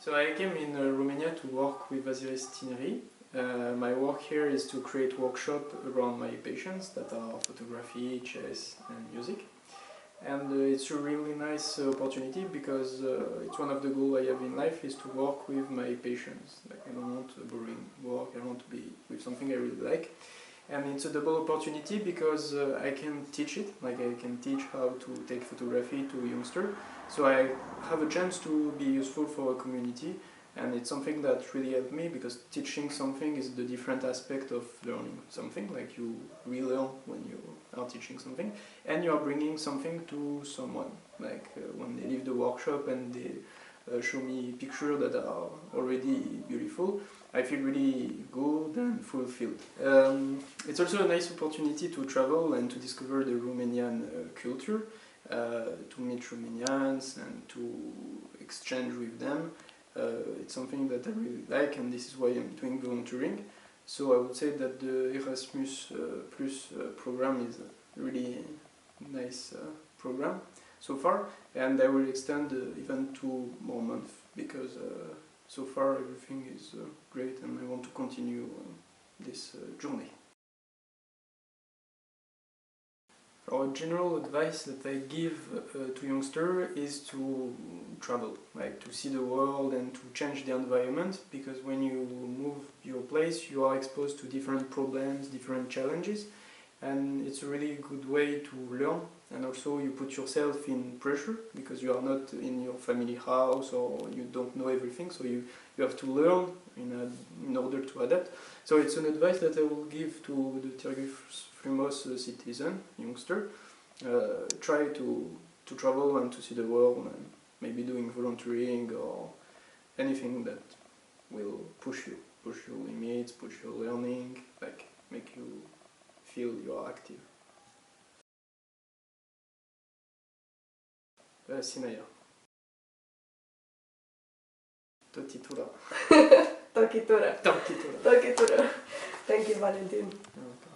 So I came in Romania to work with ASIRYS Tineri. My work here is to create workshops around my passions that are photography, chess and music. And it's a really nice opportunity because it's one of the goals I have in life is to work with my passions. Like I don't want boring work, I want to be with something I really like. And it's a double opportunity because I can teach it, like I can teach how to take photography to youngsters. So I have a chance to be useful for a community, and it's something that really helped me because teaching something is the different aspect of learning something, like you relearn when you are teaching something, and you are bringing something to someone, like when they leave the workshop and they show me pictures that are already beautiful, I feel really good and fulfilled. It's also a nice opportunity to travel and to discover the Romanian culture, to meet Romanians and to exchange with them. It's something that I really like, and this is why I'm doing volunteering. So I would say that the Erasmus Plus program is a really nice program so far, and I will extend even 2 more months because so far everything is great and I want to continue this journey. Our general advice that I give to youngsters is to travel, like to see the world and to change the environment, because when you move your place you are exposed to different problems, different challenges, and it's a really good way to learn, and also you put yourself in pressure because you are not in your family house or you don't know everything, so you have to learn in order to adapt. So it's an advice that I will give to the Târgu Frumos citizen, youngster. Try to travel and to see the world, and maybe doing volunteering or anything that will push your limits, push your learning, like make you feel you are active. Sinaia. Totitura. Tokitura. Totitura. Tokitura. Thank you, Valentin. Okay.